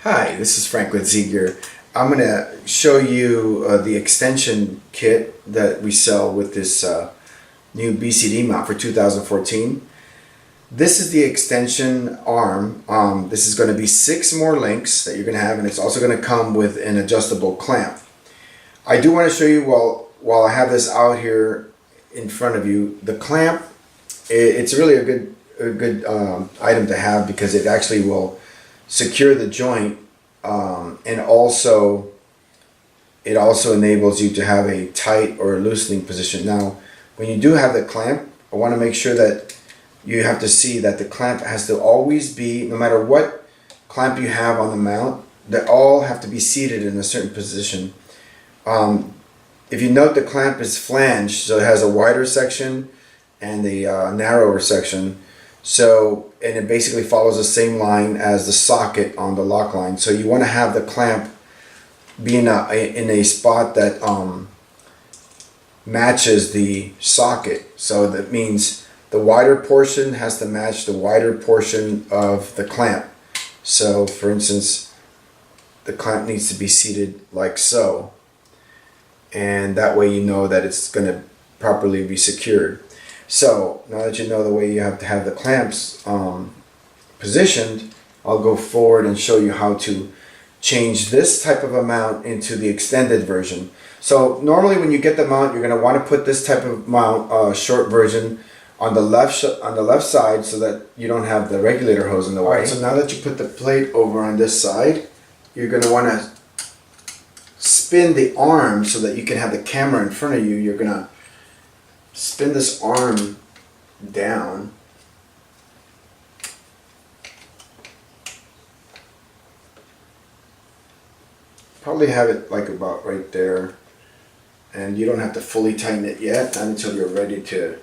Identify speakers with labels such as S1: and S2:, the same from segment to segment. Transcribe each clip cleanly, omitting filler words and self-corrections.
S1: Hi, this is Frank with Z-Gear. I'm going to show you the extension kit that we sell with this new BCD mount for 2014. This is the extension arm. This is going to be 6 more links that you're going to have, and it's also going to come with an adjustable clamp. I do want to show you while I have this out here in front of you, the clamp. It's really a good item to have because it actually will secure the joint, and it also enables you to have a tight or loosening position. Now, when you do have the clamp, I want to make sure that you have to see that the clamp has to always be, no matter what clamp you have on the mount, they all have to be seated in a certain position. If you note, the clamp is flanged, so it has a wider section and a narrower section. So, and it basically follows the same line as the socket on the lock line. So you want to have the clamp be in a spot that matches the socket. So that means the wider portion has to match the wider portion of the clamp. So for instance, the clamp needs to be seated like so. And that way you know that it's going to properly be secured. So now that you know the way you have to have the clamps positioned, I'll go forward and show you how to change this type of a mount into the extended version. So normally when you get the mount, you're going to want to put this type of mount, short version, on the left side so that you don't have the regulator hose in the way. Alright, so now that you put the plate over on this side, you're going to want to spin the arm so that you can have the camera in front of you. You're going to spin this arm down, probably have it like about right there, and you don't have to fully tighten it yet, not until you're ready to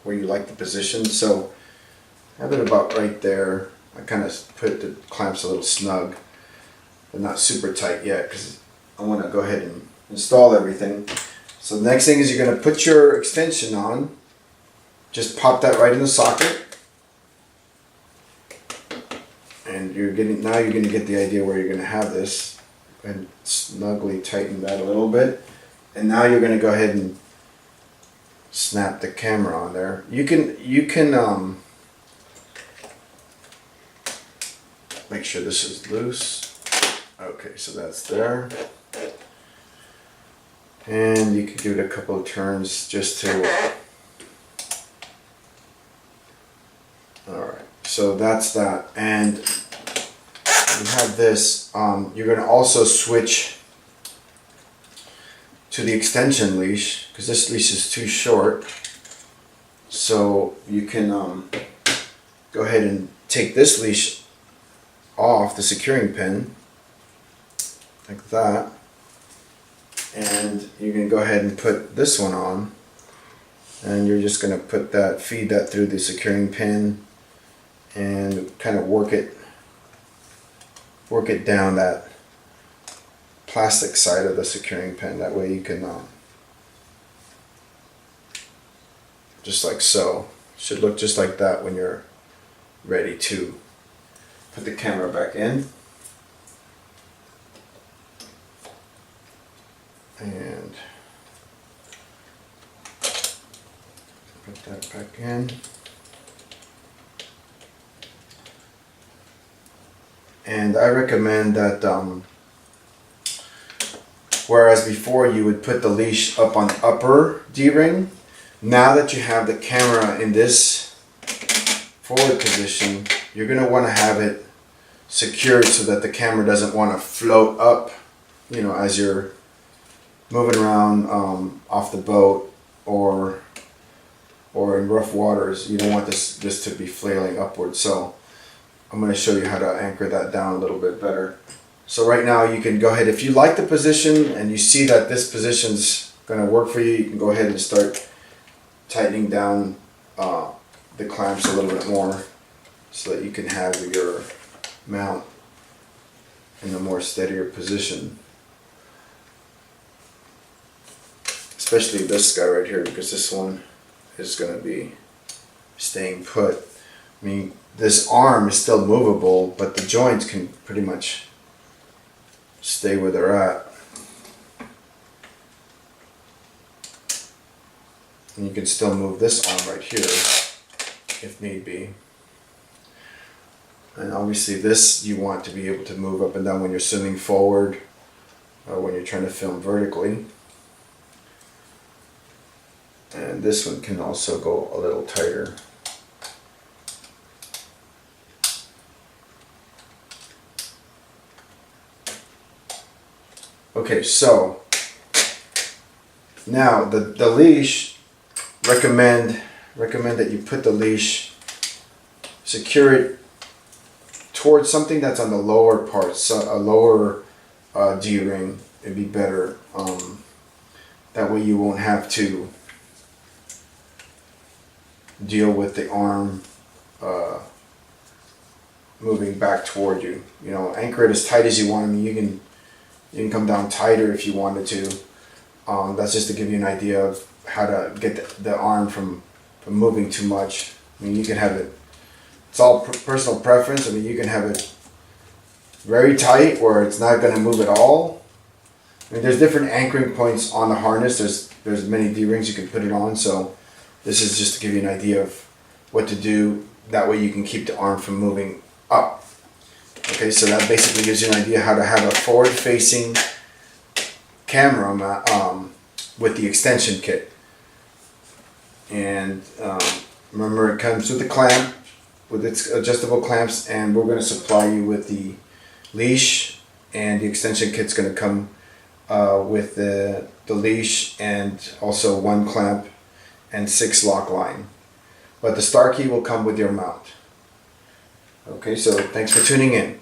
S1: where you like the position. So have it about right there. I kind of put the clamps a little snug, but not super tight yet because I want to go ahead and install everything. So the next thing is you're going to put your extension on. Just pop that right in the socket. And now you're going to get the idea where you're going to have this. And snugly tighten that a little bit. And now you're going to go ahead and snap the camera on there. You can make sure this is loose. Okay, so that's there. And you can give it a couple of turns just to... Alright, so that's that. And you have this, you're going to also switch to the extension leash, because this leash is too short. So you can go ahead and take this leash off the securing pin, like that. And you can go ahead and put this one on, and you're just going to feed that through the securing pin and kind of work it down that plastic side of the securing pin. That way you can just like so. Should look just like that when you're ready to put the camera back in. And put that back in. And I recommend that whereas before you would put the leash up on the upper D-ring, now that you have the camera in this forward position, you're going to want to have it secured so that the camera doesn't want to float up, you know, as you're moving around off the boat or in rough waters. You don't want this to be flailing upwards. So I'm going to show you how to anchor that down a little bit better. So right now you can go ahead, if you like the position and you see that this position's going to work for you, you can go ahead and start tightening down the clamps a little bit more so that you can have your mount in a more steadier position. Especially this guy right here, because this one is going to be staying put. I mean, this arm is still movable, but the joints can pretty much stay where they're at. And you can still move this arm right here if need be. And obviously this you want to be able to move up and down when you're swimming forward or when you're trying to film vertically. And this one can also go a little tighter. Okay, so now the leash, recommend that you put the leash, secure it towards something that's on the lower part, so a lower D-ring. It'd be better. That way you won't have to deal with the arm moving back toward you. You know, anchor it as tight as you want. I mean, you can come down tighter if you wanted to. That's just to give you an idea of how to get the arm from moving too much. I mean, you can have it, it's all personal preference. I mean, you can have it very tight where it's not going to move at all. I mean, there's different anchoring points on the harness. There's many D-rings you can put it on, so this is just to give you an idea of what to do. That way you can keep the arm from moving up. Okay, so that basically gives you an idea how to have a forward-facing camera with the extension kit. And remember, it comes with the clamp, with its adjustable clamps, and we're going to supply you with the leash, and the extension kit's going to come with the leash and also 1 clamp and 6 lock line. But the star key will come with your mount. Okay, so thanks for tuning in.